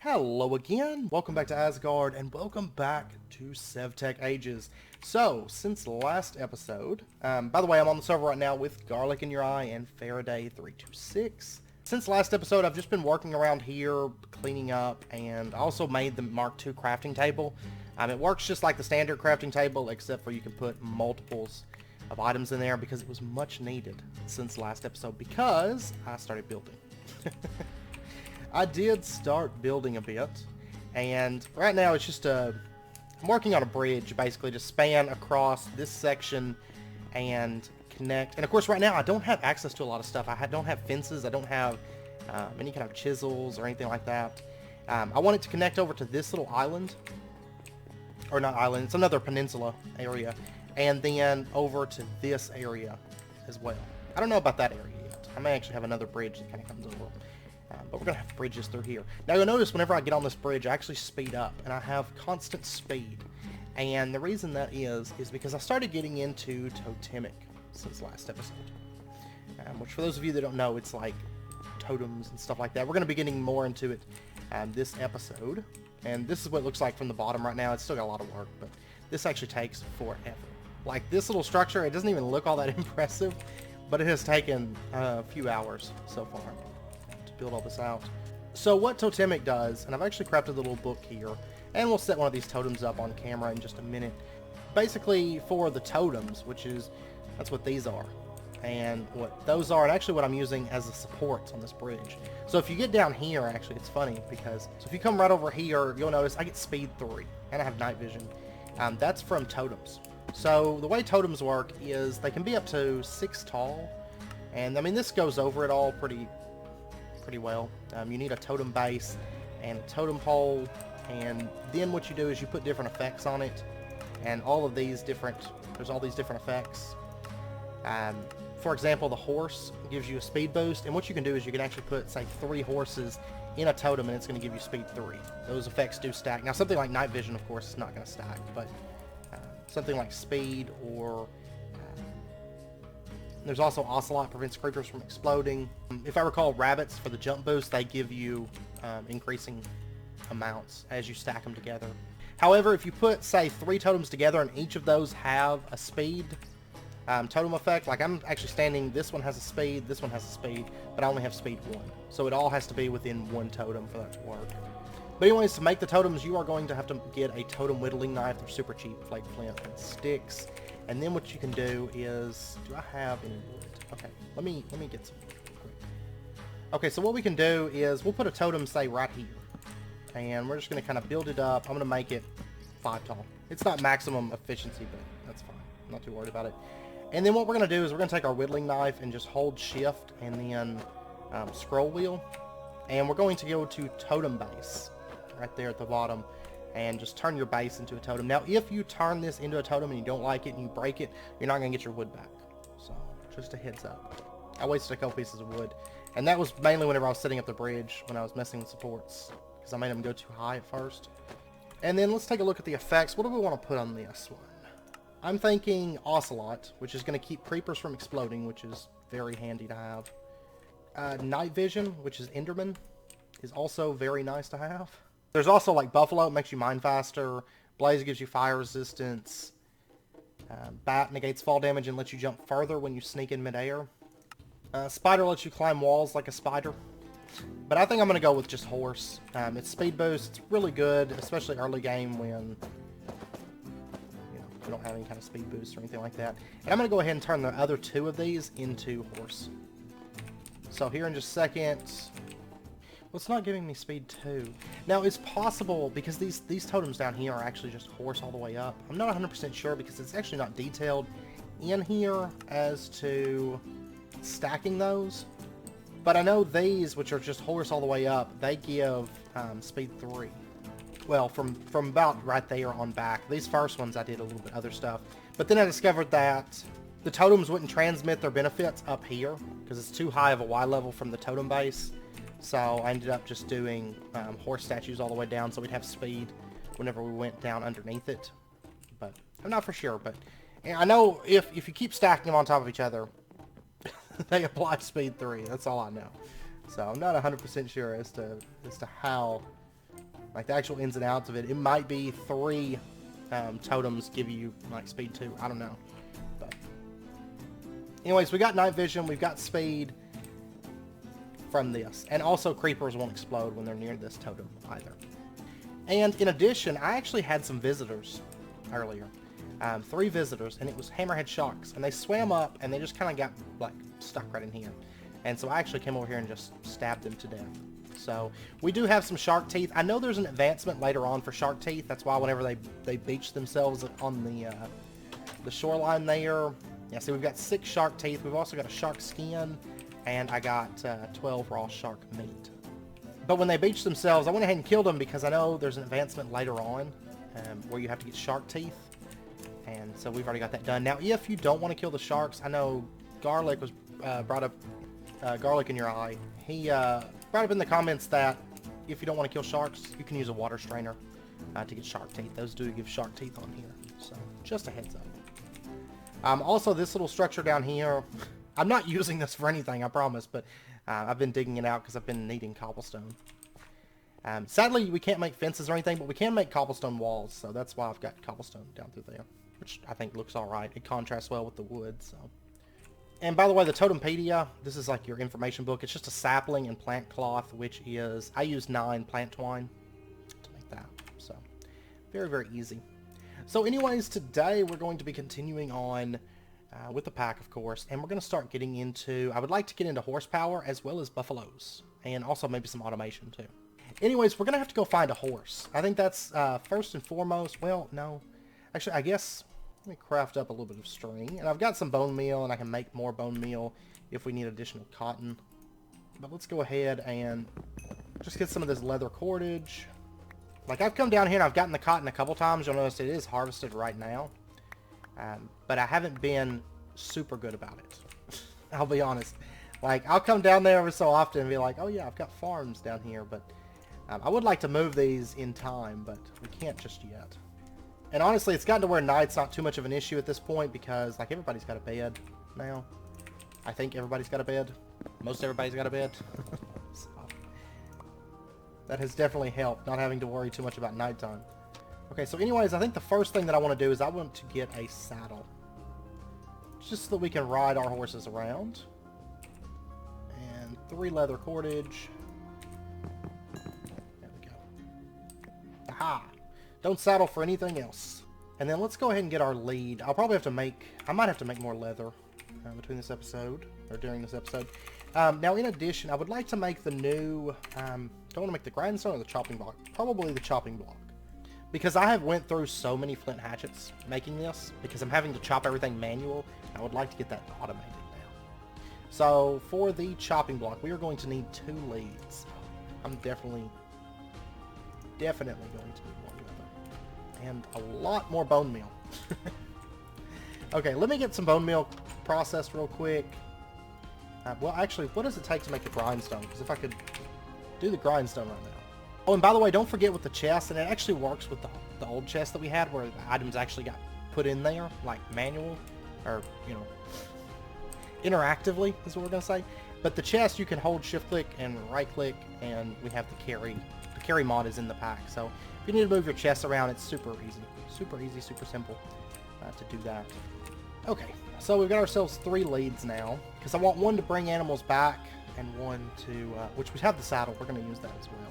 Hello again, welcome back to Asgard, and welcome back to SevTech Ages. So, since the last episode, by the way, I'm on the server right now with Garlic in Your Eye and Faraday326. Since last episode, I've just been working around here, cleaning up, and I also made the Mark II crafting table. It works just like the standard crafting table, except for you can put multiples of items in there because it was much needed since last episode because I started building. I did start building a bit, and right now it's just I'm working on a bridge, basically, to span across this section and connect. And of course, right now I don't have access to a lot of stuff. I don't have fences. I don't have any kind of chisels or anything like that. I want it to connect over to this little island, or not island. It's another peninsula area, and then over to this area as well. I don't know about that area yet. I may actually have another bridge that kind of comes over. But we're going to have bridges through here. Now you'll notice whenever I get on this bridge, I actually speed up, and I have constant speed. And the reason that is because I started getting into Totemic since last episode. Which for those of you that don't know, it's like totems and stuff like that. We're going to be getting more into it this episode. And this is what it looks like from the bottom right now. It's still got a lot of work, but this actually takes forever. Like this little structure, it doesn't even look all that impressive, but it has taken a few hours so far build all this out. So what Totemic does, and I've actually crafted a little book here, and we'll set one of these totems up on camera in just a minute. Basically for the totems, that's what these are, and what those are, and actually what I'm using as the supports on this bridge. So if you get down here, actually it's funny because, so if you come right over here, you'll notice I get speed 3, and I have night vision. That's from totems. So the way totems work is they can be up to 6 tall, and I mean this goes over it all pretty well. You need a totem base and a totem pole, and then what you do is you put different effects on it, and there's all these different effects. For example, the horse gives you a speed boost, and what you can do is you can actually put, say, 3 horses in a totem, and it's going to give you speed 3. Those effects do stack. Now something like night vision, of course, is not going to stack, but something like speed, or there's also Ocelot, prevents creepers from exploding. If I recall, rabbits, for the jump boost, they give you increasing amounts as you stack them together. However, if you put, say, 3 totems together and each of those have a speed totem effect, like I'm actually standing, this one has a speed, this one has a speed, but I only have speed 1. So it all has to be within 1 totem for that to work. But anyways, to make the totems, you are going to have to get a totem whittling knife. They're super cheap, flake flint and sticks. And then what you can do is, do I have any wood? Okay, let me get some wood real quick. Okay, so what we can do is we'll put a totem, say, right here. And we're just going to kind of build it up. I'm going to make it 5 tall. It's not maximum efficiency, but that's fine. I'm not too worried about it. And then what we're going to do is we're going to take our whittling knife and just hold shift and then scroll wheel. And we're going to go to totem base right there at the bottom, and just turn your base into a totem. Now, if you turn this into a totem and you don't like it and you break it, you're not going to get your wood back. So, just a heads up. I wasted a couple pieces of wood. And that was mainly whenever I was setting up the bridge, when I was messing with supports, because I made them go too high at first. And then let's take a look at the effects. What do we want to put on this one? I'm thinking Ocelot, which is going to keep creepers from exploding, which is very handy to have. Night Vision, which is Enderman, is also very nice to have. There's also like Buffalo, it makes you mine faster. Blaze gives you fire resistance. Bat negates fall damage and lets you jump further when you sneak in midair. Spider lets you climb walls like a spider. But I think I'm going to go with just Horse. It's speed boost. It's really good, especially early game when you don't have any kind of speed boost or anything like that. And I'm going to go ahead and turn the other 2 of these into Horse. So here in just a second. Well, it's not giving me speed 2. Now, it's possible, because these totems down here are actually just horse all the way up. I'm not 100% sure because it's actually not detailed in here as to stacking those. But I know these, which are just horse all the way up, they give speed 3. Well, from about right there on back. These first ones I did a little bit other stuff. But then I discovered that the totems wouldn't transmit their benefits up here because it's too high of a Y level from the totem base. So I ended up just doing horse statues all the way down so we'd have speed whenever we went down underneath it. But I'm not for sure. But I know if you keep stacking them on top of each other, they apply speed 3. That's all I know. So I'm not 100% sure as to how Like the actual ins and outs of it. It might be 3 totems give you like speed 2. I don't know. But anyways, we got night vision. We've got speed from this. And also creepers won't explode when they're near this totem either. And in addition, I actually had some visitors earlier. 3 visitors, and it was hammerhead sharks. And they swam up, and they just kind of got like stuck right in here. And so I actually came over here and just stabbed them to death. So we do have some shark teeth. I know there's an advancement later on for shark teeth. That's why whenever they beach themselves on the shoreline there. Yeah, see, we've got 6 shark teeth. We've also got a shark skin, and I got 12 raw shark meat. But when they beach themselves, I went ahead and killed them because I know there's an advancement later on where you have to get shark teeth. And so we've already got that done. Now, if you don't want to kill the sharks, I know Garlic was brought up, Garlic in your eye. He brought up in the comments that if you don't want to kill sharks, you can use a water strainer to get shark teeth. Those do give shark teeth on here. So just a heads up. Also, this little structure down here, I'm not using this for anything, I promise, but I've been digging it out because I've been needing cobblestone. Sadly, we can't make fences or anything, but we can make cobblestone walls, so that's why I've got cobblestone down through there, which I think looks alright. It contrasts well with the wood, so. And by the way, the Totempedia, this is like your information book. It's just a sapling and plant cloth, which is, I use 9 plant twine to make that, so very, very easy. So anyways, today we're going to be continuing on with the pack, of course, and we're going to start getting into, I would like to get into horsepower as well as buffaloes, and also maybe some automation too. Anyways, we're going to have to go find a horse. I think that's first and foremost. Well, no. Actually, I guess, let me craft up a little bit of string. And I've got some bone meal, and I can make more bone meal if we need additional cotton. But let's go ahead and just get some of this leather cordage. Like, I've come down here and I've gotten the cotton a couple times. You'll notice it is harvested right now. But I haven't been super good about it. I'll be honest. Like, I'll come down there every so often and be like, oh yeah, I've got farms down here, but I would like to move these in time, but we can't just yet. And honestly, it's gotten to where night's not too much of an issue at this point because, like, everybody's got a bed now. I think everybody's got a bed. Most everybody's got a bed. So, that has definitely helped, not having to worry too much about nighttime. Okay, so anyways, I think the first thing that I want to do is I want to get a saddle. Just so that we can ride our horses around. And 3 leather cordage. There we go. Aha! Don't saddle for anything else. And then let's go ahead and get our lead. I'll probably have to make, I might have to make more leather between this episode, or during this episode. Now, in addition, I would like to make the new, don't want to make the grindstone or the chopping block. Probably the chopping block. Because I have went through so many flint hatchets making this, because I'm having to chop everything manual. I would like to get that automated now. So, for the chopping block, we are going to need 2 leads. I'm definitely going to need more leather. And a lot more bone meal. Okay, let me get some bone meal processed real quick. Well, actually, what does it take to make the grindstone? Because if I could do the grindstone right now. Oh, and by the way, don't forget with the chest, and it actually works with the old chest that we had, where the items actually got put in there, like manual, or, you know, interactively is what we're going to say. But the chest, you can hold shift click and right click, and we have the carry. The carry mod is in the pack, so if you need to move your chest around, it's super easy. Super easy, super simple to do that. Okay, so we've got ourselves 3 leads now, because I want 1 to bring animals back, and 1 to, which we have the saddle, we're going to use that as well.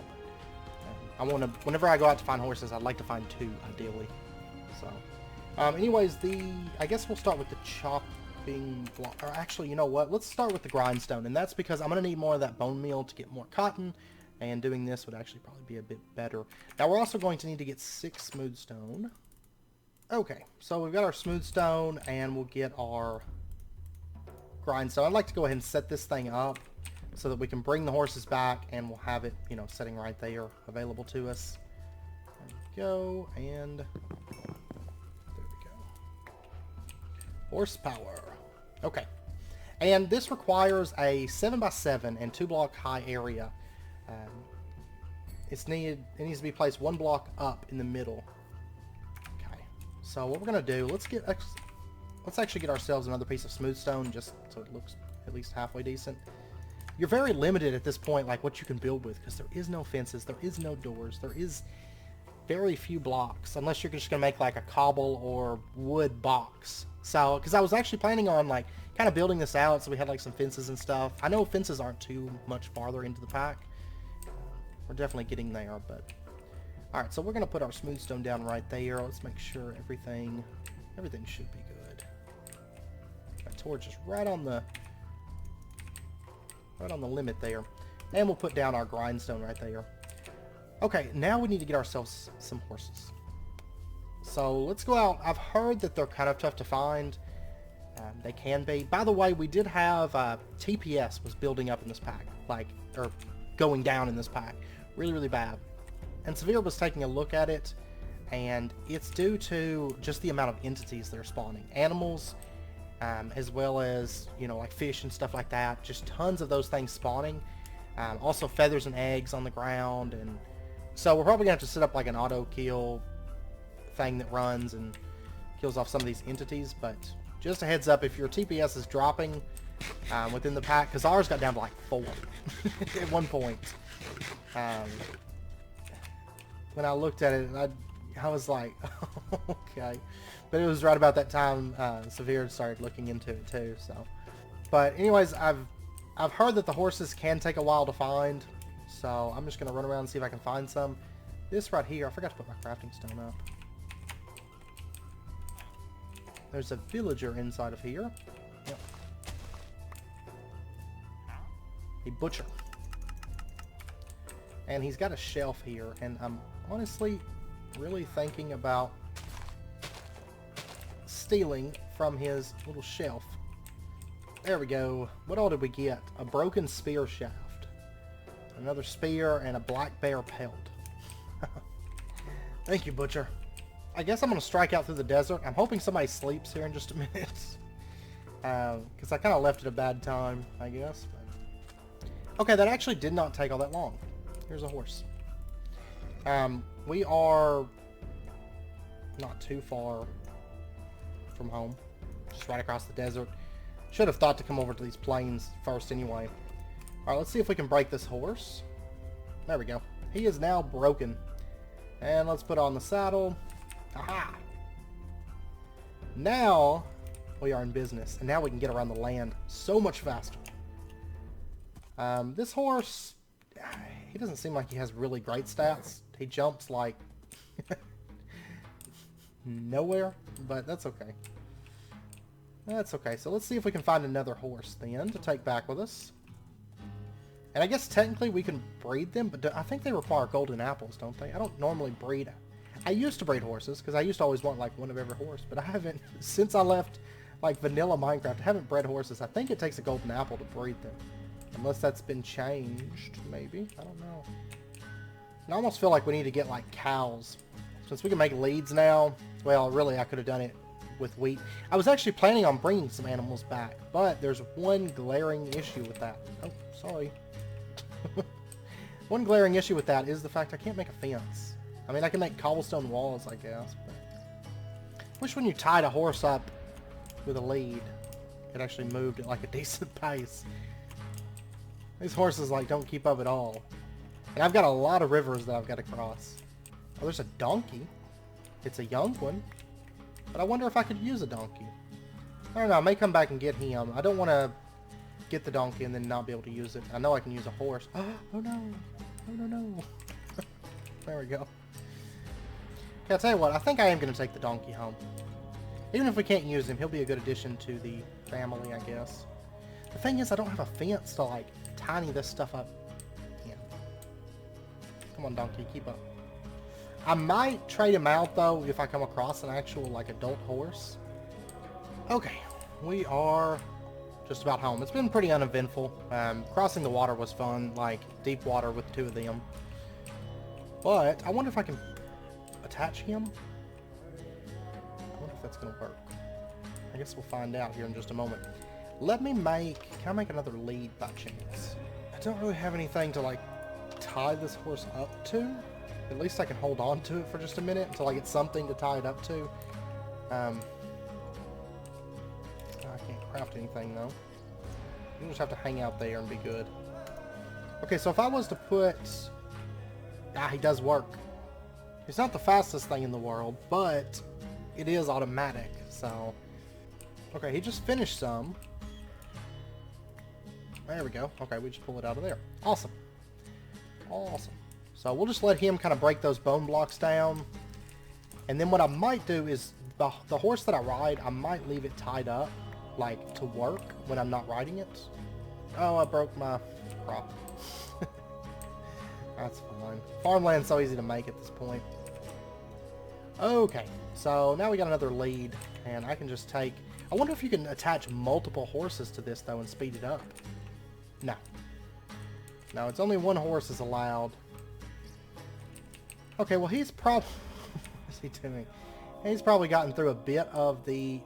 I want to, whenever I go out to find horses, I'd like to find 2, ideally. So, anyways, I guess we'll start with the chopping block. Or actually, you know what? Let's start with the grindstone. And that's because I'm going to need more of that bone meal to get more cotton. And doing this would actually probably be a bit better. Now, we're also going to need to get 6 smooth stone. Okay, so we've got our smooth stone, and we'll get our grindstone. I'd like to go ahead and set this thing up so that we can bring the horses back, and we'll have it, you know, sitting right there available to us. There we go, and there we go. Horsepower. Okay. And this requires a 7x7 and 2 block high area. It needs to be placed 1 block up in the middle. Okay. So what we're gonna do, let's actually get ourselves another piece of smooth stone, just so it looks at least halfway decent. you're very limited at this point, like what you can build with, because there is no fences, there is no doors, there is very few blocks, unless you're just gonna make like a cobble or wood box. So, because I was actually planning on like kind of building this out so we had like some fences and stuff. I know fences aren't too much farther into the pack. We're definitely getting there, but alright, so we're gonna put our smooth stone down right there. Let's make sure everything should be good. That torch is right on the limit there. And we'll put down our grindstone right there. Okay, now we need to get ourselves some horses. So let's go out. I've heard that they're kind of tough to find. They can be. By the way, we did have TPS was building up in this pack, or going down in this pack, really, really bad. And Severe was taking a look at it, and it's due to just the amount of entities that are spawning. Animals, as well as, you know, like fish and stuff like that. Just tons of those things spawning. Also feathers and eggs on the ground, and so we're probably gonna have to set up like an auto kill thing that runs and kills off some of these entities. But just a heads up, if your TPS is dropping within the pack, because ours got down to like 4 at one point. When I looked at it, I was like, okay. But it was right about that time Severe started looking into it too. So, but anyways, I've heard that the horses can take a while to find, so I'm just gonna run around and see if I can find some. This right here, I forgot to put my crafting stone up. There's a villager inside of here. Yep. A butcher. And he's got a shelf here, and I'm honestly really thinking about stealing from his little shelf. There we go. What all did we get? A broken spear shaft. Another spear and a black bear pelt. Thank you, butcher. I guess I'm going to strike out through the desert. I'm hoping somebody sleeps here in just a minute. Because I kind of left at a bad time, I guess. But... okay, that actually did not take all that long. Here's a horse. We are not too far from home. Just right across the desert. Should have thought to come over to these plains first anyway. Alright, let's see if we can break this horse. There we go. He is now broken. And let's put on the saddle. Aha! Now we are in business. And now we can get around the land so much faster. This horse, he doesn't seem like he has really great stats. He jumps like nowhere, but that's okay. That's okay. So let's see if we can find another horse then to take back with us. And I guess technically we can breed them, but I think they require golden apples, don't they? I don't normally breed. I used to breed horses because I used to always want like one of every horse, but I haven't, since I left like vanilla Minecraft, I haven't bred horses. I think it takes a golden apple to breed them. Unless that's been changed, maybe. I don't know. And I almost feel like we need to get like cows. Since we can make leads now, well, really I could have done it with wheat. I was actually planning on bringing some animals back, but there's one glaring issue with that. Oh, sorry. One glaring issue with that is the fact I can't make a fence. I mean, I can make cobblestone walls, I guess, but... wish when you tied a horse up with a lead, it actually moved at like a decent pace. These horses like don't keep up at all. And I've got a lot of rivers that I've got to cross. Oh, there's a donkey. It's a young one. But I wonder if I could use a donkey. I don't know, I may come back and get him. I don't want to get the donkey and then not be able to use it. I know I can use a horse. Oh no. Oh no. There we go. Okay, I'll tell you what, I think I am going to take the donkey home. Even if we can't use him, he'll be a good addition to the family, I guess. The thing is, I don't have a fence to like tiny this stuff up. Yeah. Come on, donkey, keep up. I might trade him out though if I come across an actual like adult horse. Okay, we are just about home. It's been pretty uneventful. Crossing the water was fun, like deep water with 2 of them. But I wonder if I can attach him. I wonder if that's gonna work. I guess we'll find out here in just a moment. Let me make... can I make another lead by chance? I don't really have anything to like tie this horse up to. At least I can hold on to it for just a minute until I get something to tie it up to. I can't craft anything though. You just have to hang out there and be good. Okay, so if I was to put... Ah, he does work. It's not the fastest thing in the world, but it is automatic, so... Okay, he just finished some. There we go. Okay, we just pull it out of there. Awesome. Awesome. So we'll just let him kind of break those bone blocks down. And then what I might do is, the horse that I ride, I might leave it tied up, like, to work when I'm not riding it. Oh, I broke my crop. That's fine. Farmland's so easy to make at this point. Okay, so now we got another lead, and I can just take... I wonder if you can attach multiple horses to this, though, and speed it up. No. No, it's only one horse is allowed. Okay, well, he's probably... What's he doing? He's probably gotten through a bit of the...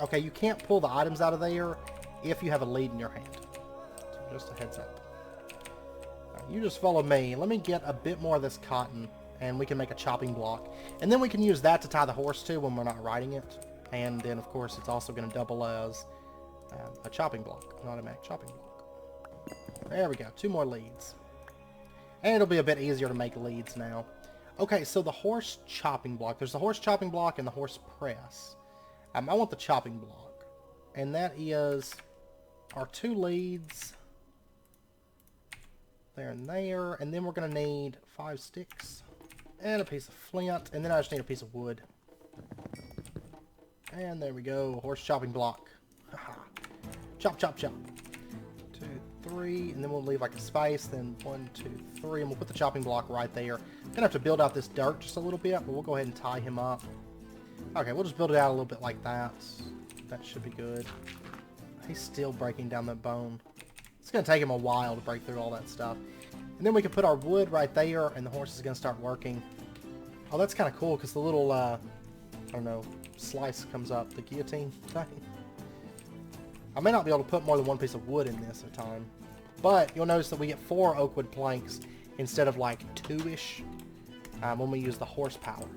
Okay, you can't pull the items out of there if you have a lead in your hand. So just a heads up. Right, you just follow me. Let me get a bit more of this cotton, and we can make a chopping block. And then we can use that to tie the horse to when we're not riding it. And then, of course, it's also going to double as a chopping block, an automatic chopping block. There we go. 2 more leads. And it'll be a bit easier to make leads now. Okay, so the horse chopping block. There's the horse chopping block and the horse press. I want the chopping block. And that is our 2 leads. There and there. And then we're going to need 5 sticks. And a piece of flint. And then I just need a piece of wood. And there we go. Horse chopping block. Chop, chop, chop. 2, 3. And then we'll leave like a space. Then 1, 2, 3. And we'll put the chopping block right there. Gonna have to build out this dirt just a little bit. But we'll go ahead and tie him up. Okay, we'll just build it out a little bit like that. That should be good. He's still breaking down that bone. It's going to take him a while to break through all that stuff. And then we can put our wood right there, and the horse is going to start working. Oh, that's kind of cool, because the little, I don't know, slice comes up, the guillotine thing. I may not be able to put more than 1 piece of wood in this at a time. But you'll notice that we get 4 oak wood planks instead of like 2-ish when we use the horsepower.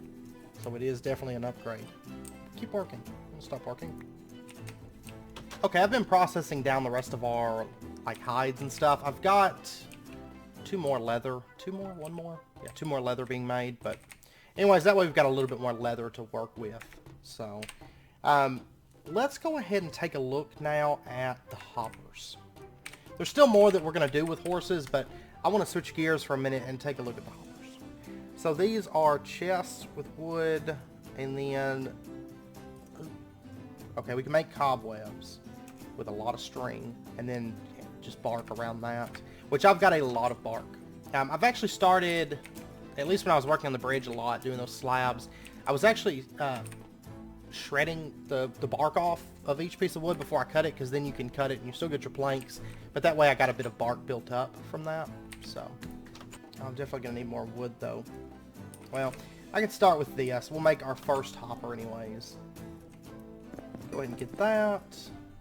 So it is definitely an upgrade. Keep working. Don't stop working. Okay, I've been processing down the rest of our like hides and stuff. I've got 2 more leather. 2 more? 1 more? Yeah, 2 more leather being made. But anyways, that way we've got a little bit more leather to work with. So let's go ahead and take a look now at the hoppers. There's still more that we're going to do with horses, but I want to switch gears for a minute and take a look at the hoppers. So these are chests with wood, and then... Okay, we can make cobwebs with a lot of string, and then just bark around that, which I've got a lot of bark. I've actually started, at least when I was working on the bridge a lot, doing those slabs, I was actually shredding the bark off of each piece of wood before I cut it, because then you can cut it and you still get your planks, but that way I got a bit of bark built up from that. So I'm definitely going to need more wood though. Well, I can start with this. We'll make our first hopper anyways. Go ahead and get that,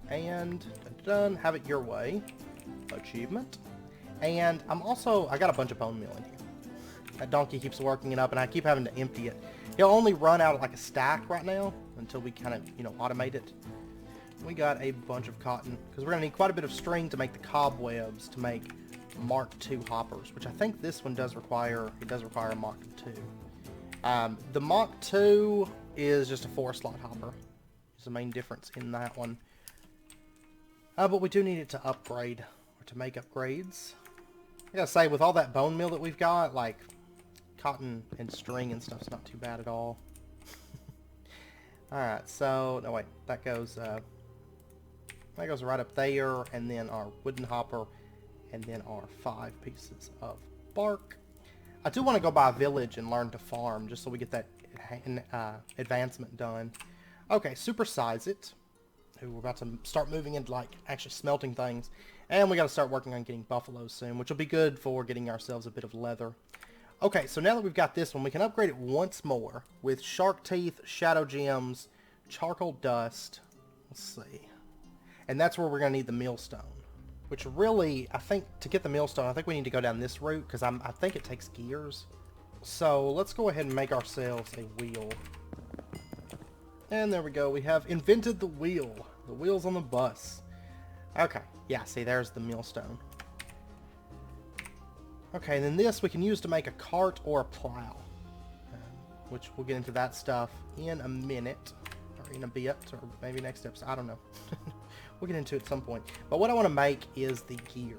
and done. Have it your way. Achievement. And I got a bunch of bone meal in here. That donkey keeps working it up, and I keep having to empty it. He'll only run out of like a stack right now until we kind of, automate it. We got a bunch of cotton, because we're going to need quite a bit of string to make the cobwebs to make Mark II hoppers, which I think this one does require, a Mark II. The Mark II is just a 4-slot hopper. The main difference in that one. But we do need it to upgrade, or to make upgrades. I gotta say, with all that bone meal that we've got, like, cotton and string and stuff's not too bad at all. Alright, so, no wait, that goes right up there, and then our wooden hopper, and then our 5 pieces of bark. I do want to go by a village and learn to farm, just so we get that advancement done. Okay, supersize it. Ooh, we're about to start moving into, like, actually smelting things. And we got to start working on getting buffaloes soon, which will be good for getting ourselves a bit of leather. Okay, so now that we've got this one, we can upgrade it once more with shark teeth, shadow gems, charcoal dust. Let's see. And that's where we're going to need the millstone. Which really, I think, to get the millstone, I think we need to go down this route, because I think it takes gears. So let's go ahead and make ourselves a wheel. And there we go. We have invented the wheel. The wheels on the bus. Okay, yeah, see, there's the millstone. Okay, and then this we can use to make a cart or a plow. Which we'll get into that stuff in a minute. Or in a bit, or maybe next episode. I don't know. We'll get into it at some point. But what I want to make is the gear.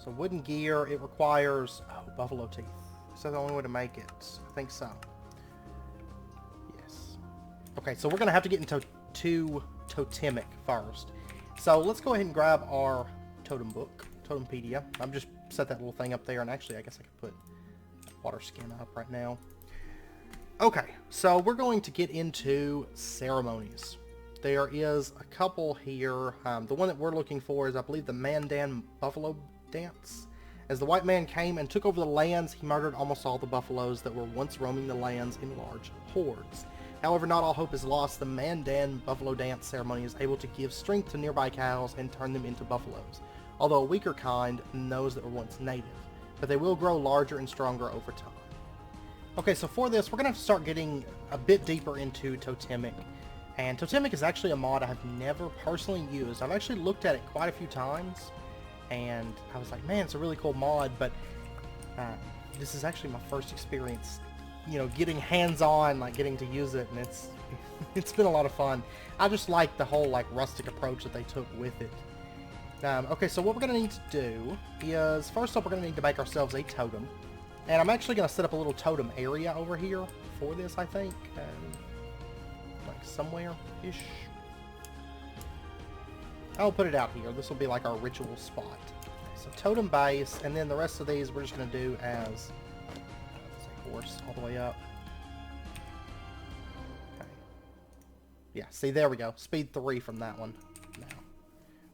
So wooden gear, it requires... Oh, buffalo teeth. Is that the only way to make it? I think so. Yes. Okay, so we're going to have to get into Totemic first. So let's go ahead and grab our totem book. Totempedia. I'm just set that little thing up there. And actually, I guess I could put water skin up right now. Okay, so we're going to get into ceremonies. There is a couple here. The one that we're looking for is, I believe, the Mandan Buffalo Dance. As the white man came and took over the lands, he murdered almost all the buffaloes that were once roaming the lands in large hordes. However, not all hope is lost. The Mandan Buffalo Dance ceremony is able to give strength to nearby cows and turn them into buffaloes, although a weaker kind than those that were once native. But they will grow larger and stronger over time. Okay, so for this, we're going to have to start getting a bit deeper into Totemic. And Totemic is actually a mod I have never personally used. I've actually looked at it quite a few times, and I was like, man, it's a really cool mod, but this is actually my first experience, you know, getting hands-on, like getting to use it, and it's been a lot of fun. I just like the whole like rustic approach that they took with it. Okay, so what we're going to need to do is, first up, we're going to need to make ourselves a totem. And I'm actually going to set up a little totem area over here for this, I think. Like somewhere-ish. I'll put it out here. This will be like our ritual spot. So totem base, and then the rest of these we're just going to do as, let's say, horse all the way up. Okay. Yeah, see, there we go. Speed 3 from that one now.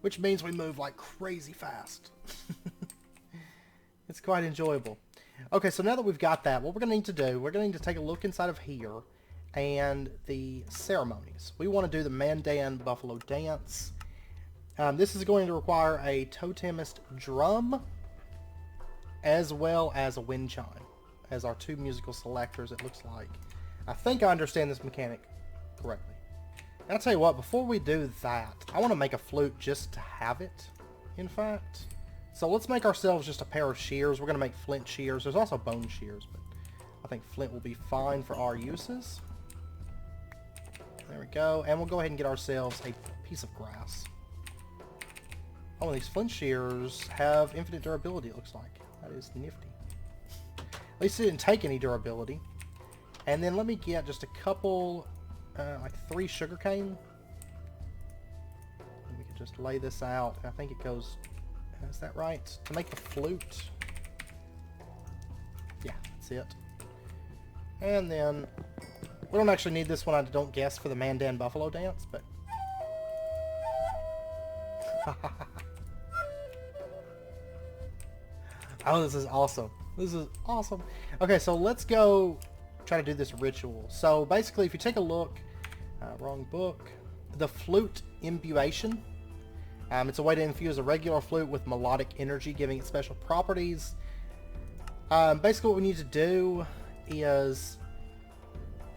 Which means we move like crazy fast. It's quite enjoyable. Okay, so now that we've got that, what we're going to need to do, we're going to need to take a look inside of here and the ceremonies. We want to do the Mandan Buffalo Dance. This is going to require a totemist drum as well as a wind chime as our two musical selectors, it looks like. I think I understand this mechanic correctly. And I'll tell you what, before we do that, I want to make a flute just to have it, in fact. So let's make ourselves just a pair of shears. We're going to make flint shears. There's also bone shears, but I think flint will be fine for our uses. There we go. And we'll go ahead and get ourselves a piece of grass. Oh, and these flint shears have infinite durability, it looks like. That is nifty. At least it didn't take any durability. And then let me get just a couple, like 3 sugarcane. And we can just lay this out. I think it goes... Is that right? To make the flute? Yeah, that's it. And then, we don't actually need this one, I don't guess, for the Mandan Buffalo Dance, but... Oh, this is awesome. This is awesome. Okay, so let's go try to do this ritual. So basically, if you take a look, wrong book, the flute imbuation. It's a way to infuse a regular flute with melodic energy, giving it special properties. Basically what we need to do is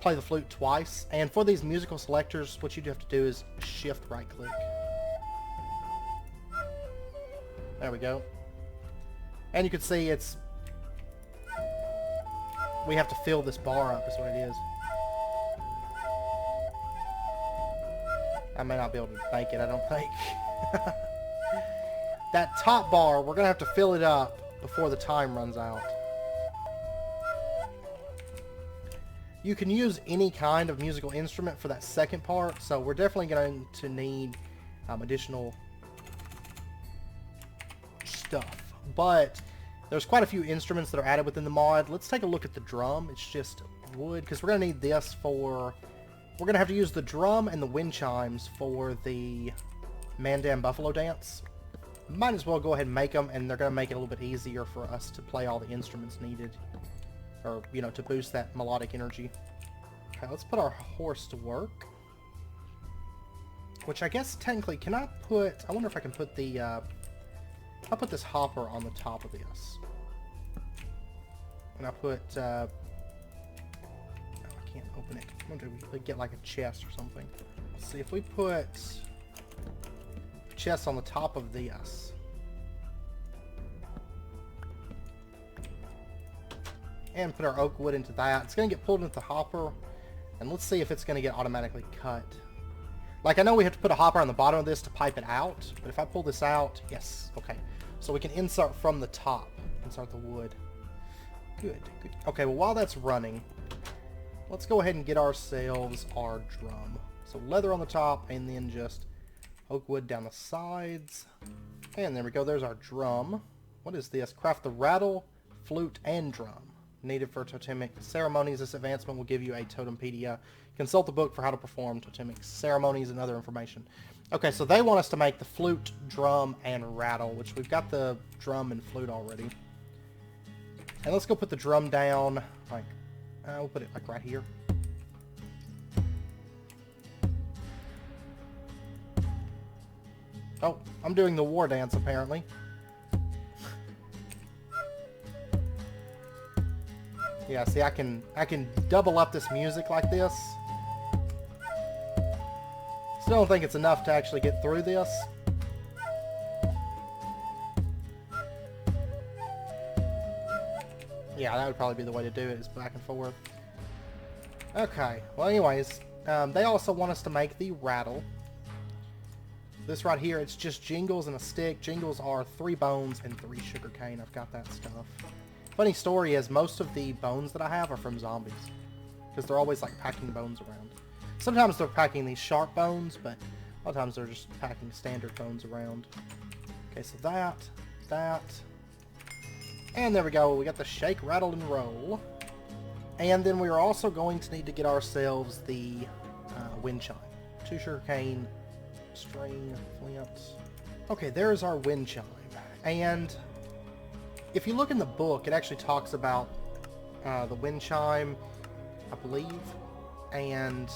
play the flute twice. And for these musical selectors, what you have to do is shift right click. There we go. And you can see it's... We have to fill this bar up is what it is. I may not be able to make it, I don't think. That top bar, we're going to have to fill it up before the time runs out. You can use any kind of musical instrument for that second part, so we're definitely going to need additional stuff. But there's quite a few instruments that are added within the mod. Let's take a look at the drum. It's just wood, because we're going to need this for... We're going to have to use the drum and the wind chimes for the Mandan Buffalo Dance. Might as well go ahead and make them, and they're going to make it a little bit easier for us to play all the instruments needed. Or, you know, to boost that melodic energy. Okay, let's put our horse to work. Which I guess technically, can I put... I wonder if I can put the... I'll put this hopper on the top of this. And I'll put... I can't open it. I wonder if we could get like a chest or something. Let's see, if we put... chests on the top of this. And put our oak wood into that. It's going to get pulled into the hopper. And let's see if it's going to get automatically cut. Like, I know we have to put a hopper on the bottom of this to pipe it out. But if I pull this out, yes, okay. So we can insert from the top. Insert the wood. Good, good. Okay, well, while that's running, let's go ahead and get ourselves our drum. So leather on the top, and then just oak wood down the sides. And there we go, there's our drum. What is this? Craft the rattle, flute, and drum. Needed for Totemic Ceremonies. This advancement will give you a Totempedia. Consult the book for how to perform Totemic Ceremonies and other information. Okay, so they want us to make the flute, drum, and rattle, which we've got the drum and flute already. And let's go put the drum down, like, we'll put it like right here. Oh, I'm doing the war dance apparently. Yeah, see, I can double up this music like this. Still don't think it's enough to actually get through this. Yeah, that would probably be the way to do it, is back and forth. Okay, well anyways, they also want us to make the rattle. This right here, it's just jingles and a stick. Jingles are 3 bones and 3 sugarcane. I've got that stuff. Funny story is, most of the bones that I have are from zombies. Because they're always like packing bones around. Sometimes they're packing these sharp bones, but a lot of times they're just packing standard bones around. Okay, so that. And there we go, we got the shake, rattle, and roll. And then we are also going to need to get ourselves the wind chime. 2 sugarcane, string, flints. Okay, there's our wind chime. And if you look in the book, it actually talks about the wind chime, I believe. And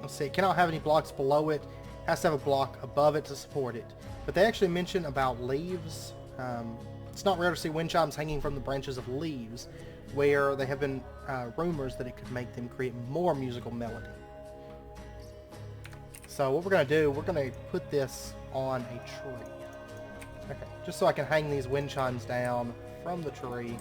let's see, it cannot have any blocks below it. It has to have a block above it to support it. But they actually mention about leaves. It's not rare to see wind chimes hanging from the branches of leaves, where there have been rumors that it could make them create more musical melody. So what we're going to do, we're going to put this on a tree. Okay, just so I can hang these wind chimes down from the tree.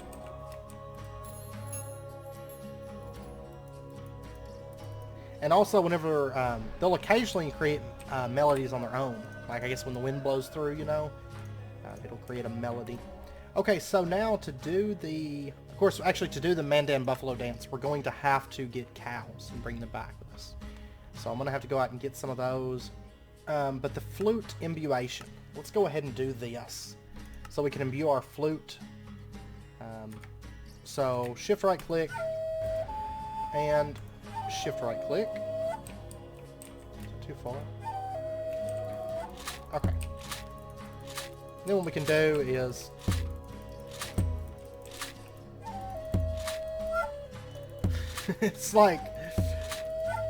And also whenever, they'll occasionally create melodies on their own. Like I guess when the wind blows through, you know, it'll create a melody. Okay, so now to do the, of course, actually to do the Mandan Buffalo dance, we're going to have to get cows and bring them back with us. So I'm going to have to go out and get some of those. But the flute imbuation, let's go ahead and do this. So we can imbue our flute. So shift right click and shift right click. Too far. Okay. Then what we can do is it's like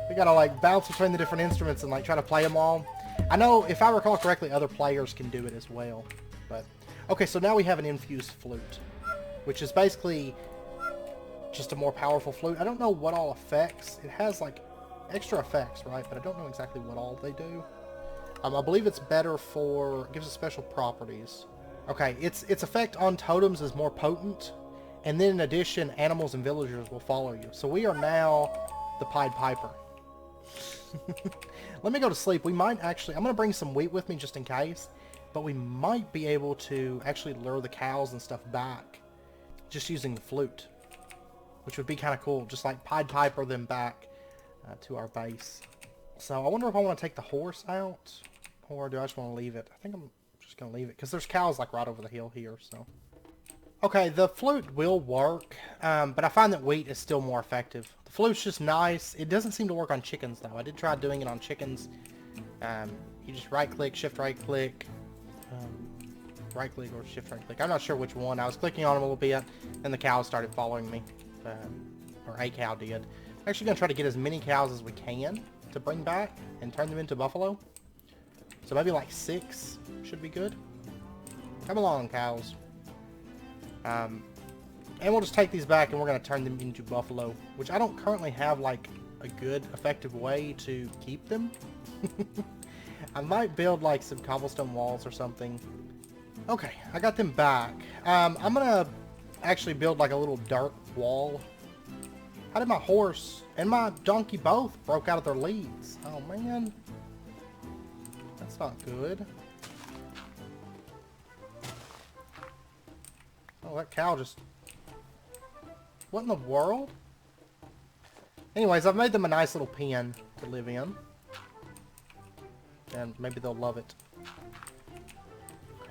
we gotta like bounce between the different instruments and like try to play them all. I know, if I recall correctly, other players can do it as well. But okay, so now we have an infused flute, which is basically just a more powerful flute. I don't know what all effects it has, like extra effects, right? But I don't know exactly what all they do. I believe it's better for, it gives it special properties. Okay, its effect on totems is more potent, and then in addition, animals and villagers will follow you. So we are now the Pied Piper. Let me go to sleep. We might actually, I'm going to bring some wheat with me just in case, but we might be able to actually lure the cows and stuff back just using the flute, which would be kind of cool. Just like Pied Piper them back to our base. So I wonder if I want to take the horse out, or do I just want to leave it? I think I'm just going to leave it, because there's cows like right over the hill here, so. Okay, the flute will work, but I find that wheat is still more effective. The flute's just nice. It doesn't seem to work on chickens, though. I did try doing it on chickens. You just right-click, shift right-click, right-click or shift right-click. I'm not sure which one. I was clicking on them a little bit, and the cows started following me, or a cow did. I'm actually going to try to get as many cows as we can to bring back and turn them into buffalo. So maybe like 6 should be good. Come along, cows. And we'll just take these back and we're going to turn them into buffalo, which I don't currently have like a good effective way to keep them. I might build like some cobblestone walls or something. Okay, I got them back. I'm gonna actually build like a little dirt wall. How did my horse and my donkey both broke out of their leads? Oh man. That's not good. Oh, that cow just... What in the world? Anyways, I've made them a nice little pen to live in. And maybe they'll love it.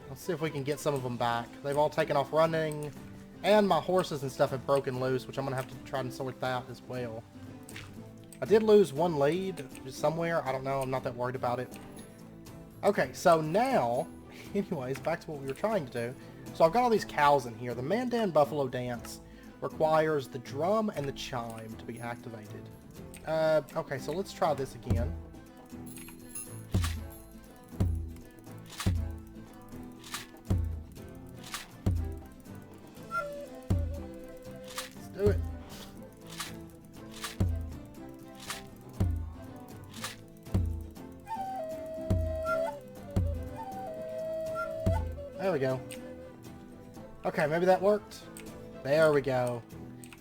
Let's see if we can get some of them back. They've all taken off running. And my horses and stuff have broken loose, which I'm going to have to try and sort that as well. I did lose one lead somewhere. I don't know. I'm not that worried about it. Okay, so now... Anyways, back to what we were trying to do. So I've got all these cows in here. The Mandan Buffalo Dance requires the drum and the chime to be activated. Okay, so let's try this again. Let's do it. There we go. Okay, maybe that worked. There we go.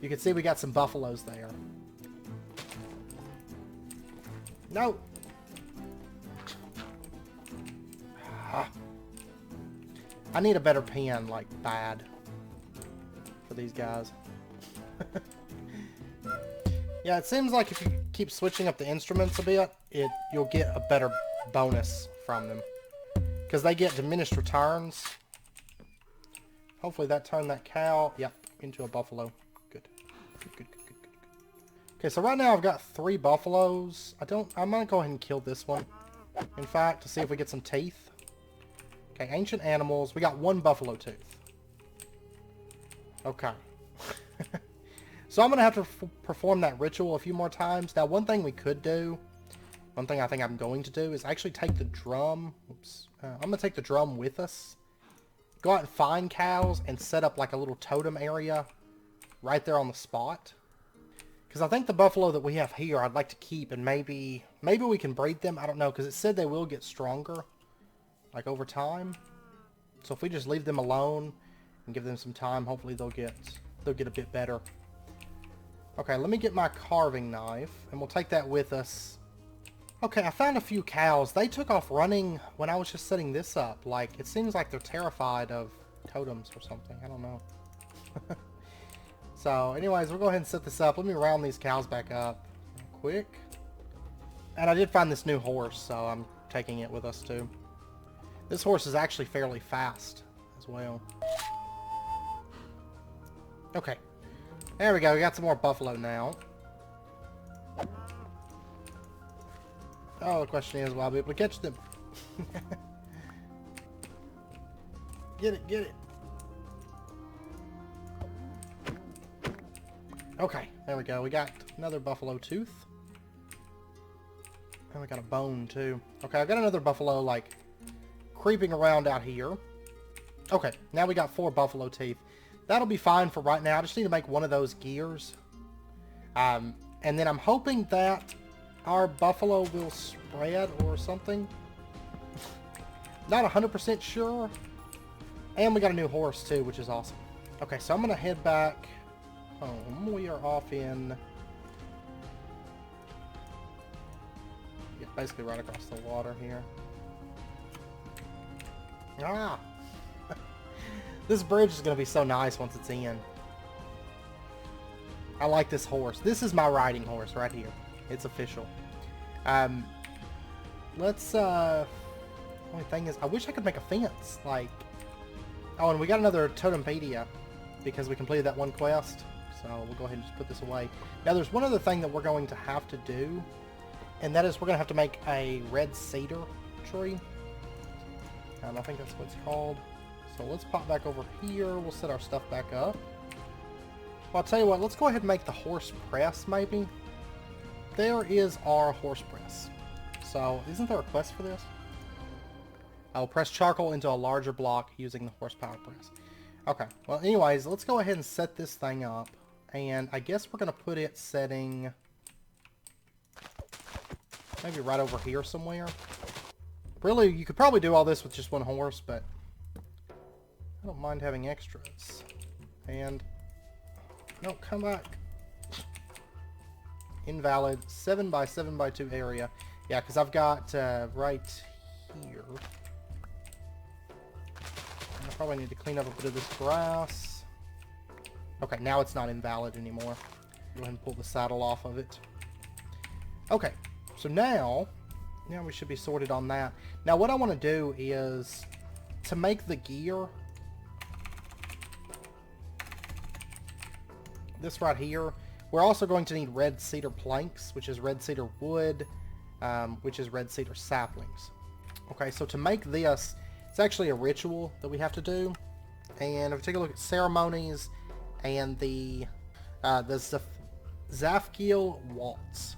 You can see we got some buffaloes there. No. I need a better pen, like, bad. For these guys. Yeah, it seems like if you keep switching up the instruments a bit, you'll get a better bonus from them. Because they get diminished returns. Hopefully that turned that cow, yep, into a buffalo. Good. Good. Okay, so right now I've got 3 buffaloes. I'm gonna go ahead and kill this one. In fact, to see if we get some teeth. Okay, ancient animals. We got 1 buffalo tooth. Okay. So I'm gonna have to perform that ritual a few more times. Now, one thing we could do, one thing I think I'm going to do, is actually take the drum. Oops. I'm gonna take the drum with us. Go out and find cows and set up like a little totem area right there on the spot. Because I think the buffalo that we have here I'd like to keep, and maybe we can breed them. I don't know, because it said they will get stronger like over time. So if we just leave them alone and give them some time, hopefully they'll get a bit better. Okay, let me get my carving knife and we'll take that with us. Okay, I found a few cows. They took off running when I was just setting this up. Like, it seems like they're terrified of totems or something. I don't know. So, anyways, we'll go ahead and set this up. Let me round these cows back up real quick. And I did find this new horse, so I'm taking it with us too. This horse is actually fairly fast as well. Okay. There we go. We got some more buffalo now. Oh, the question is, will I be able to catch them? Get it. Okay, there we go. We got another buffalo tooth. And we got a bone, too. Okay, I've got another buffalo, like, creeping around out here. Okay, now we got 4 buffalo teeth. That'll be fine for right now. I just need to make one of those gears. And then I'm hoping that our buffalo will spread or something. Not 100% sure. And we got a new horse too, which is awesome. Okay, so I'm going to head back home. We are off in... yeah, basically right across the water here. Ah! This bridge is going to be so nice once it's in. I like this horse. This is my riding horse right here. It's official. Let's, only thing is, I wish I could make a fence, like, oh, and we got another Totempedia, because we completed that one quest, so we'll go ahead and just put this away. Now, there's one other thing that we're going to have to do, and that is we're going to have to make a red cedar tree. I think that's what it's called. So let's pop back over here, we'll set our stuff back up. Well, I'll tell you what, let's go ahead and make the horse press, maybe. There is our horse press. So, isn't there a quest for this? I'll press charcoal into a larger block using the horsepower press. Okay, well anyways, let's go ahead and set this thing up. And I guess we're going to put it setting... maybe right over here somewhere. Really, you could probably do all this with just one horse, but I don't mind having extras. And no, come back. Invalid 7 by 7 by 2 area. Yeah, because I've got right here. I probably need to clean up a bit of this grass. Okay, now it's not invalid anymore. Go ahead and pull the saddle off of it. Okay, so now we should be sorted on that. Now what I want to do is to make the gear. This right here, we're also going to need red cedar planks, which is red cedar wood, which is red cedar saplings. Okay, so to make this, it's actually a ritual that we have to do. And if we take a look at ceremonies and the Zafkiel waltz.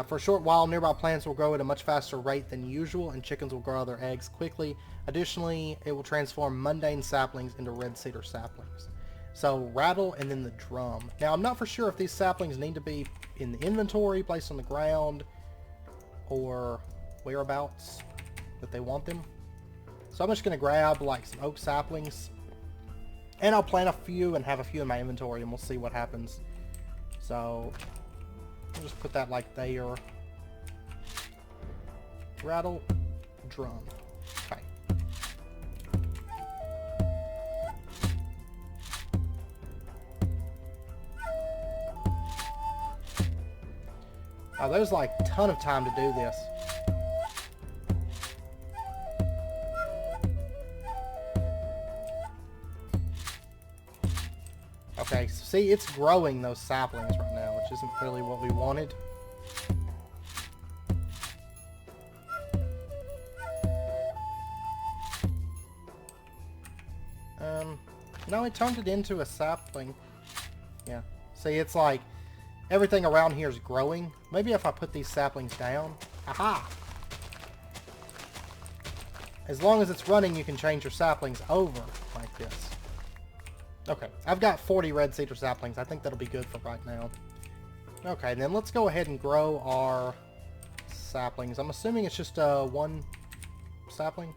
For a short while, nearby plants will grow at a much faster rate than usual, and chickens will grow their eggs quickly. Additionally, it will transform mundane saplings into red cedar saplings. So, rattle and then the drum. Now, I'm not for sure if these saplings need to be in the inventory, placed on the ground, or whereabouts that they want them. So I'm just going to grab like some oak saplings, and I'll plant a few and have a few in my inventory, and we'll see what happens. So I'll just put that like there. Rattle, drum. Okay. Oh, there's like a ton of time to do this. Okay, so see, it's growing those saplings right now, which isn't really what we wanted. No, it turned it into a sapling. Yeah. See, it's like everything around here is growing. Maybe if I put these saplings down. Aha! As long as it's running, you can change your saplings over like this. Okay, I've got 40 red cedar saplings. I think that'll be good for right now. Okay, then let's go ahead and grow our saplings. I'm assuming it's just one sapling?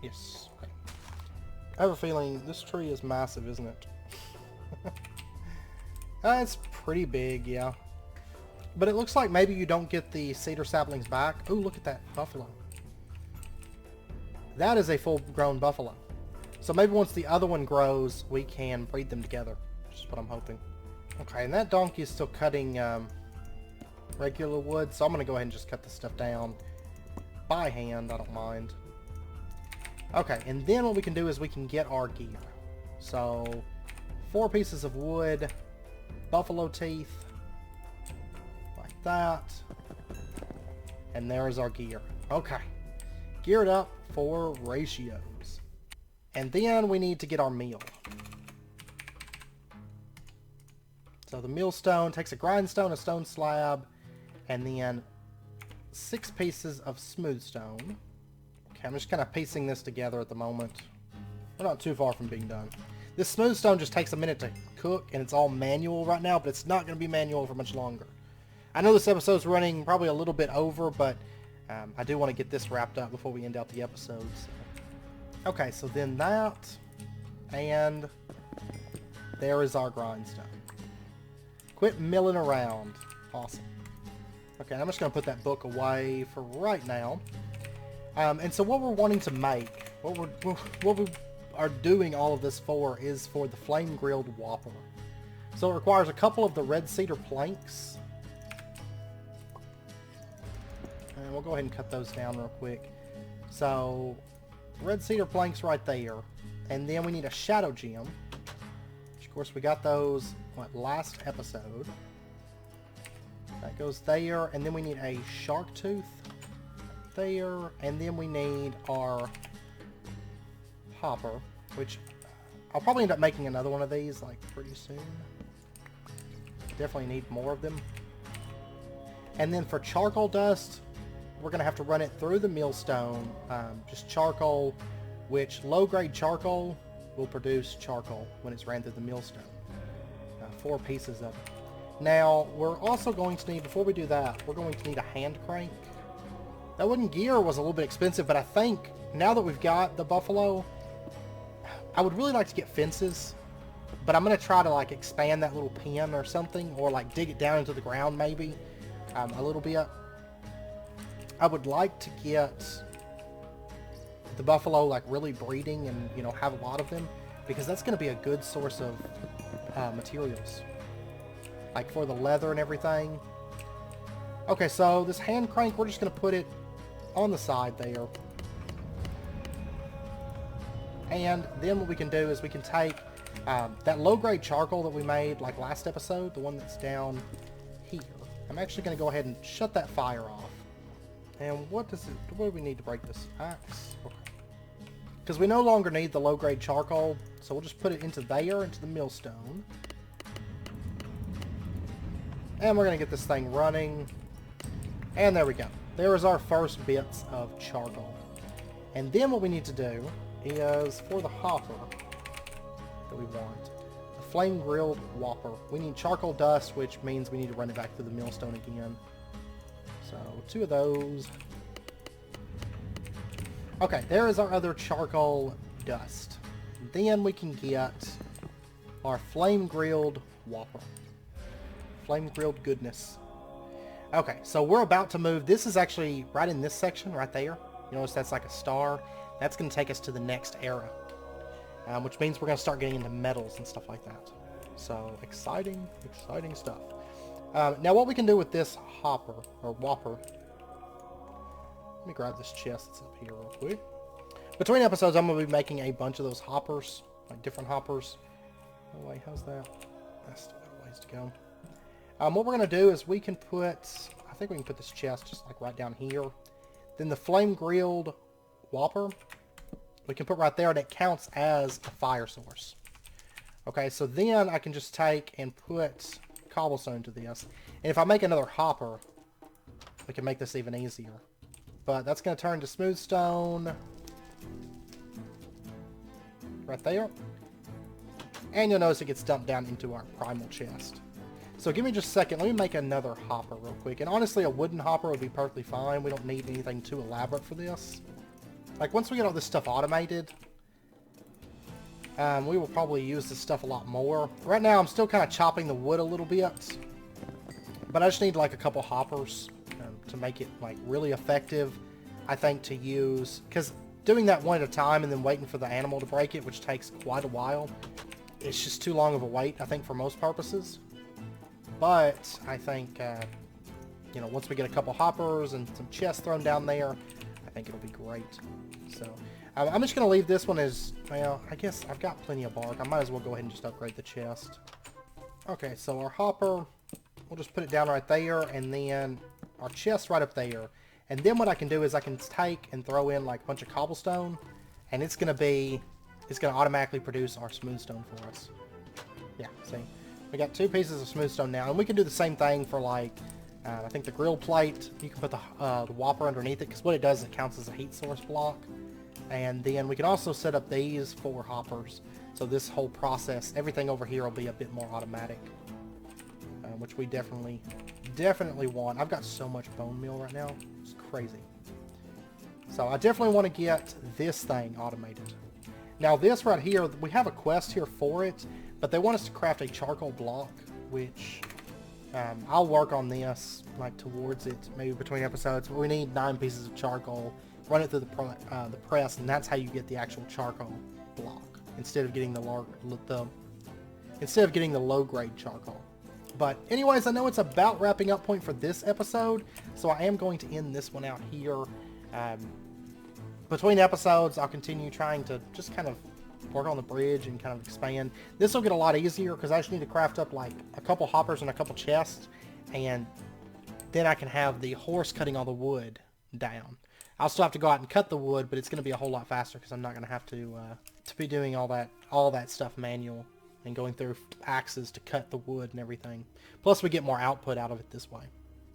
Yes. Okay. I have a feeling this tree is massive, isn't it? It's pretty big, yeah. But it looks like maybe you don't get the cedar saplings back. Ooh, look at that buffalo. That is a full-grown buffalo. So maybe once the other one grows, we can breed them together. Which is what I'm hoping. Okay, and that donkey is still cutting regular wood, so I'm going to go ahead and just cut this stuff down by hand. I don't mind. Okay, and then what we can do is we can get our gear. So, 4 pieces of wood, buffalo teeth, like that. And there's our gear. Okay, geared up for ratios. And then we need to get our meal. So the millstone takes a grindstone, a stone slab, and then 6 pieces of smooth stone. Okay, I'm just kind of piecing this together at the moment. We're not too far from being done. This smooth stone just takes a minute to cook, and it's all manual right now, but it's not going to be manual for much longer. I know this episode's running probably a little bit over, but I do want to get this wrapped up before we end out the episodes. Okay, so then that, and there is our grindstone. Quit milling around. Awesome. Okay, I'm just going to put that book away for right now. And so what we're wanting to make, what we are doing all of this for is for the flame-grilled whopper. So it requires a couple of the red cedar planks. And we'll go ahead and cut those down real quick. So, red cedar planks right there. And then we need a shadow gem. Which, of course, we got those, last episode. That goes there. And then we need a shark tooth. There, and then we need our hopper, which I'll probably end up making another one of these like pretty soon. Definitely need more of them. And then for charcoal dust, we're gonna have to run it through the millstone. Just charcoal, which low-grade charcoal will produce charcoal when it's ran through the millstone. 4 pieces of it. Now we're also going to need, before we do that, we're going to need a hand crank. That wooden gear was a little bit expensive, but I think now that we've got the buffalo, I would really like to get fences, but I'm going to try to like expand that little pen or something, or like dig it down into the ground maybe a little bit. I would like to get the buffalo like really breeding and, you know, have a lot of them, because that's going to be a good source of materials, like for the leather and everything. Okay, so this hand crank, we're just going to put it on the side there. And then what we can do is we can take that low-grade charcoal that we made like last episode, the one that's down here. I'm actually going to go ahead and shut that fire off. And what do we need to break this? Axe? Okay. Because we no longer need the low-grade charcoal, so we'll just put it into there, into the millstone. And we're going to get this thing running. And there we go. There is our first bits of charcoal. And then what we need to do is, for the hopper that we want, the flame grilled whopper, we need charcoal dust, which means we need to run it back through the millstone again. So 2 of those. Okay, there is our other charcoal dust. Then we can get our flame grilled whopper. Flame grilled goodness. Okay, so we're about to move. This is actually right in this section right there. You notice that's like a star. That's going to take us to the next era, which means we're going to start getting into metals and stuff like that. So exciting, exciting stuff. Now what we can do with this hopper, or whopper, let me grab this chest that's up here real quick. Between episodes, I'm going to be making a bunch of those hoppers, like different hoppers. Oh wait, how's that? That's still got a ways to go. What we're going to do is we can put, I think we can put this chest just like right down here. Then the flame grilled whopper, we can put right there, and it counts as a fire source. Okay, so then I can just take and put cobblestone to this. And if I make another hopper, we can make this even easier. But that's going to turn to smooth stone right there. And you'll notice it gets dumped down into our primal chest. So give me just a second. Let me make another hopper real quick. And honestly, a wooden hopper would be perfectly fine. We don't need anything too elaborate for this. Like, once we get all this stuff automated, we will probably use this stuff a lot more. Right now, I'm still kind of chopping the wood a little bit. But I just need, like, a couple hoppers to make it, like, really effective, I think, to use. Because doing that one at a time and then waiting for the animal to break it, which takes quite a while, it's just too long of a wait, I think, for most purposes. But I think, you know, once we get a couple hoppers and some chests thrown down there, I think it'll be great. So I'm just going to leave this one as, well, I guess I've got plenty of bark. I might as well go ahead and just upgrade the chest. Okay, so our hopper, we'll just put it down right there, and then our chest right up there. And then what I can do is I can take and throw in like a bunch of cobblestone, and it's going to automatically produce our smooth stone for us. Yeah, see? We got 2 pieces of smooth stone now, and we can do the same thing for like, I think the grill plate. You can put the whopper underneath it, because what it does is it counts as a heat source block. And then we can also set up these 4 hoppers. So this whole process, everything over here will be a bit more automatic, which we definitely want. I've got so much bone meal right now. It's crazy. So I definitely want to get this thing automated. Now this right here, we have a quest here for it, but they want us to craft a charcoal block, which I'll work on this, like towards it, maybe between episodes. But we need 9 pieces of charcoal, run it through the press, and that's how you get the actual charcoal block, instead of getting the low-grade charcoal. But anyways, I know it's about wrapping up point for this episode, so I am going to end this one out here. Between episodes, I'll continue trying to just kind of work on the bridge and kind of expand. This will get a lot easier because I just need to craft up like a couple hoppers and a couple chests, and then I can have the horse cutting all the wood down. I'll still have to go out and cut the wood, but it's going to be a whole lot faster because I'm not going to have to be doing all that stuff manual and going through axes to cut the wood and everything. Plus, we get more output out of it this way.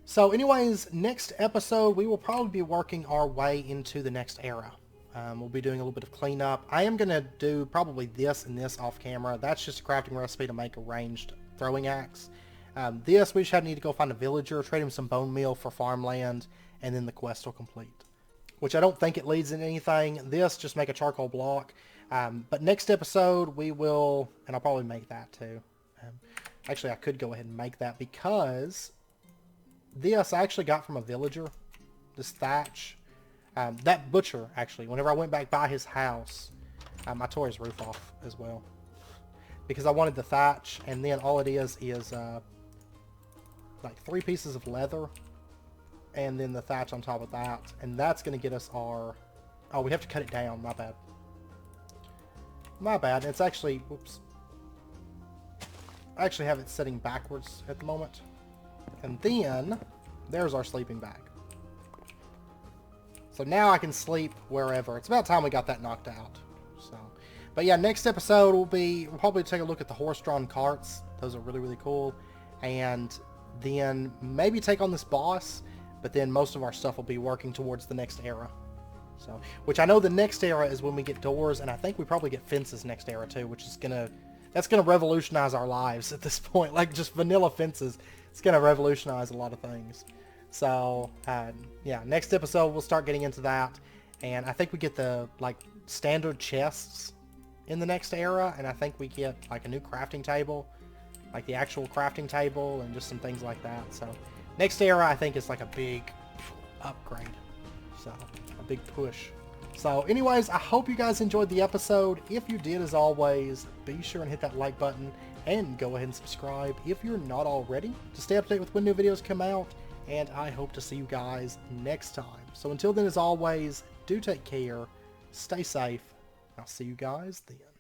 So anyways, next episode, we will probably be working our way into the next era. We'll be doing a little bit of cleanup. I am going to do probably this and this off camera. That's just a crafting recipe to make a ranged throwing axe. This, we just need to go find a villager, trade him some bone meal for farmland, and then the quest will complete. Which I don't think it leads in anything. This, just make a charcoal block. But next episode we will, and I'll probably make that too. Actually, I could go ahead and make that because this I actually got from a villager. This thatch. That butcher, actually, whenever I went back by his house, I tore his roof off as well. Because I wanted the thatch, and then all it is like 3 pieces of leather, and then the thatch on top of that. And that's going to get us our... Oh, we have to cut it down. My bad. My bad. It's actually... Whoops. I actually have it sitting backwards at the moment. And then, there's our sleeping bag. So now I can sleep wherever. It's about time we got that knocked out. So, but yeah, next episode we'll probably take a look at the horse-drawn carts. Those are really, really cool. And then maybe take on this boss, but then most of our stuff will be working towards the next era. So, which I know the next era is when we get doors, and I think we probably get fences next era too, which is that's gonna revolutionize our lives at this point. Like just vanilla fences, it's gonna revolutionize a lot of things. So, yeah, next episode we'll start getting into that, and I think we get the like standard chests in the next era, and I think we get like a new crafting table, like the actual crafting table, and just some things like that. So, next era I think is like a big upgrade. So, a big push. So anyways, I hope you guys enjoyed the episode. If you did, as always, be sure and hit that like button and go ahead and subscribe if you're not already to stay up to date with when new videos come out, and I hope to see you guys next time. So until then, as always, do take care, stay safe, I'll see you guys then.